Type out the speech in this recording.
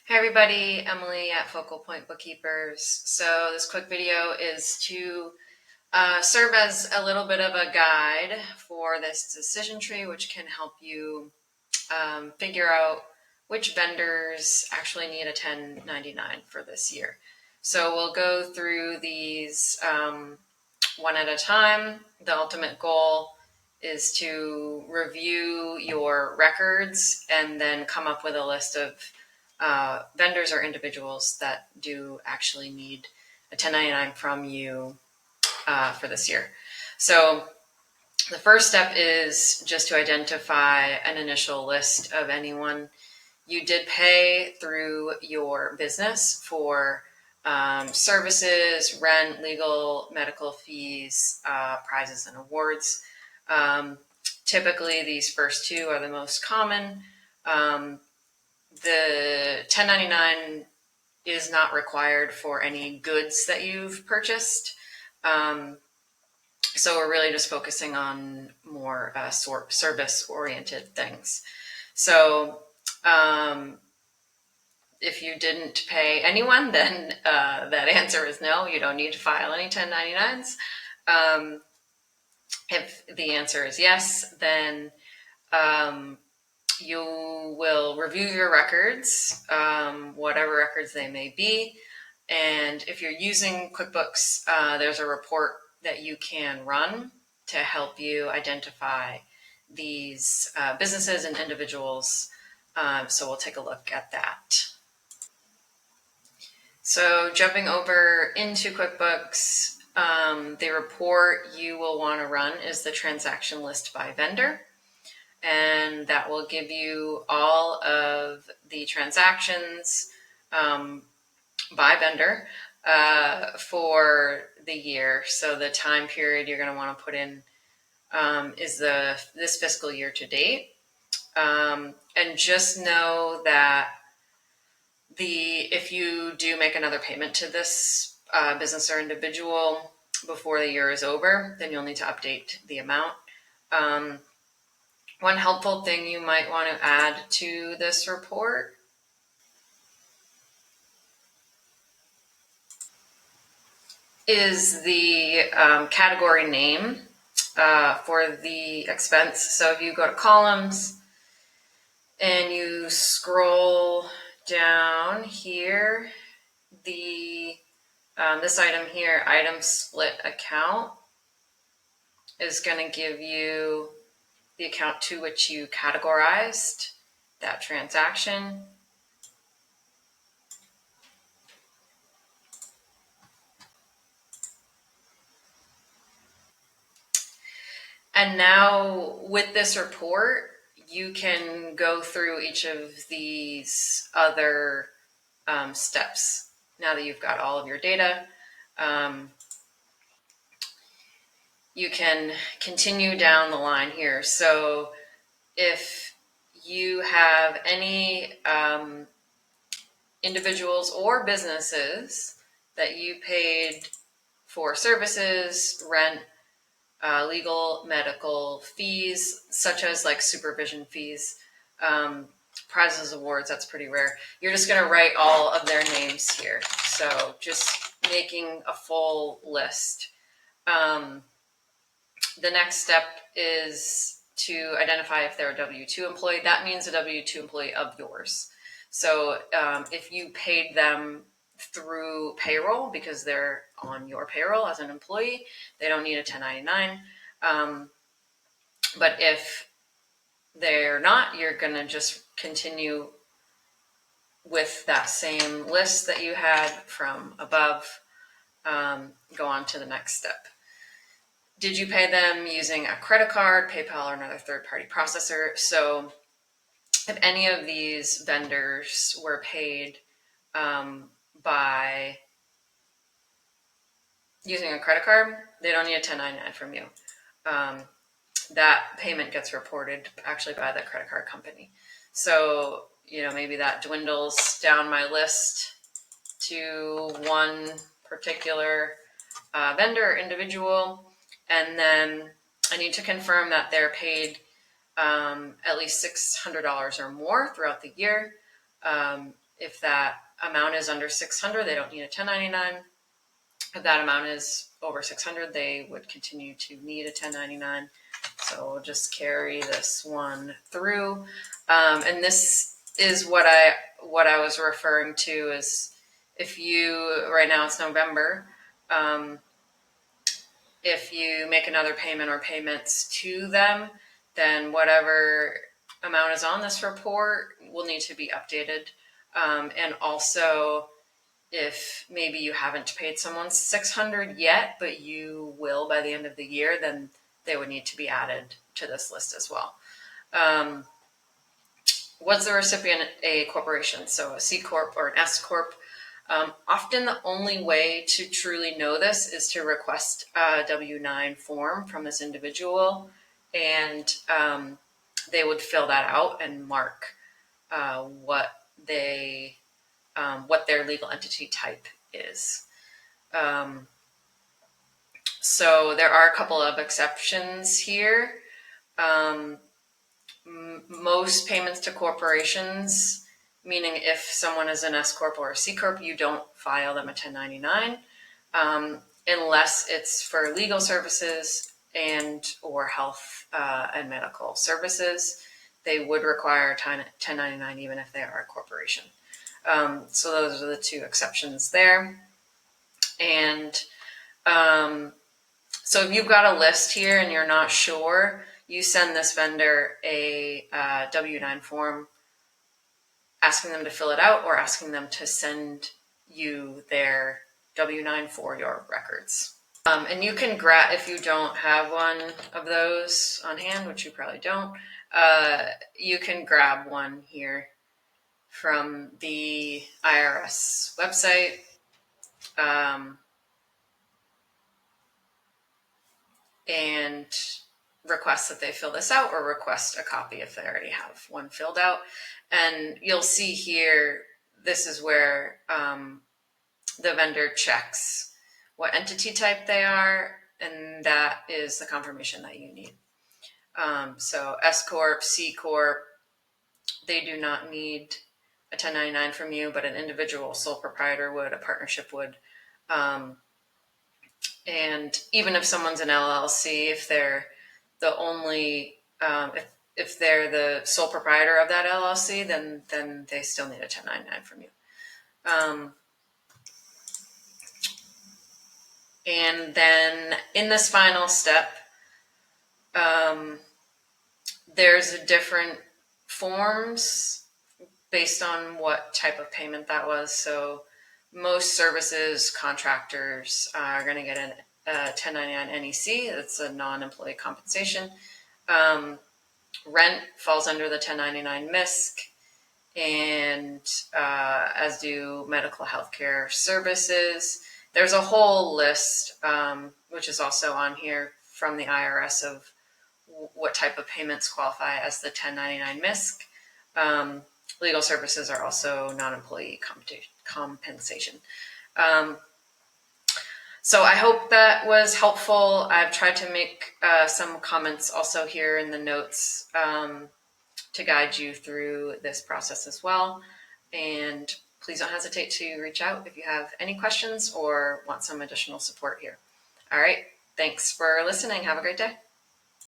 Hi everybody, Emily at Focal Point Bookkeepers. So this quick video is to serve as a little bit of a guide for this decision tree, which can help you figure out which vendors actually need a 1099 for this year. So we'll go through these one at a time. The ultimate goal is to review your records and then come up with a list of vendors or individuals that do actually need a 1099 from you for this year. So the first step is just to identify an initial list of anyone you did pay through your business for services, rent, legal, medical fees, prizes, and awards. Typically, these first two are the most common. The 1099 is not required for any goods that you've purchased. So we're really just focusing on more service-oriented things. So if you didn't pay anyone, then that answer is no. You don't need to file any 1099s. If the answer is yes, then you will review your records, whatever records they may be. And if you're using QuickBooks, there's a report that you can run to help you identify these businesses and individuals. So we'll take a look at that. So jumping over into QuickBooks, the report you will want to run is the transaction list by vendor. And that will give you all of the transactions by vendor for the year. So the time period you're going to want to put in is this fiscal year to date. And just know that if you do make another payment to this business or individual before the year is over, then you'll need to update the amount. One helpful thing you might want to add to this report is the category name for the expense. So if you go to columns and you scroll down here, this item here, item split account, is going to give you the account to which you categorized that transaction. And now with this report, you can go through each of these other steps. Now that you've got all of your data, you can continue down the line here. So if you have any individuals or businesses that you paid for services, rent, legal, medical fees, such as like supervision fees, prizes, awards, that's pretty rare. You're just going to write all of their names here. So just making a full list. The next step is to identify if they're a W-2 employee. That means a W-2 employee of yours. So if you paid them through payroll because they're on your payroll as an employee, they don't need a 1099. But if they're not, you're going to just continue with that same list that you had from above. Go on to the next step. Did you pay them using a credit card, PayPal, or another third-party processor? So if any of these vendors were paid by using a credit card, they don't need a 1099 from you. That payment gets reported actually by the credit card company. So, maybe that dwindles down my list to one particular vendor or individual. And then I need to confirm that they're paid at least $600 or more throughout the year. If that amount is under 600, they don't need a 1099. If that amount is over 600, they would continue to need a 1099. So we'll just carry this one through. And this is what I was referring to is if you, right now it's November, if you make another payment or payments to them, then whatever amount is on this report will need to be updated. And also, if maybe you haven't paid someone 600 yet, but you will by the end of the year, then they would need to be added to this list as well. Was the recipient a corporation, so a C Corp or an S Corp? Often the only way to truly know this is to request a W-9 form from this individual, and they would fill that out and mark what their legal entity type is. So there are a couple of exceptions here. Most payments to corporations, meaning if someone is an S Corp or a C Corp, you don't file them a 1099 unless it's for legal services and or health and medical services. They would require a 1099 even if they are a corporation. So those are the two exceptions there. And so if you've got a list here and you're not sure, you send this vendor a W-9 form asking them to fill it out or asking them to send you their W-9 for your records. And you can grab, if you don't have one of those on hand, which you probably don't, you can grab one here from the IRS website. And request that they fill this out or request a copy if they already have one filled out. And you'll see here, this is where the vendor checks what entity type they are, and that is the confirmation that you need. So S Corp, C Corp, they do not need a 1099 from you, but an individual sole proprietor would, a partnership would. And even if someone's an LLC, if they're the only, if they're the sole proprietor of that LLC, then they still need a 1099 from you. And then in this final step, there's different forms based on what type of payment that was. So most services contractors are going to get a 1099 NEC. That's a non-employee compensation. Rent falls under the 1099 MISC, and as do medical healthcare services. There's a whole list, which is also on here from the IRS, of what type of payments qualify as the 1099 MISC. Legal services are also non-employee compensation. So I hope that was helpful. I've tried to make some comments also here in the notes to guide you through this process as well. And please don't hesitate to reach out if you have any questions or want some additional support here. All right. Thanks for listening. Have a great day.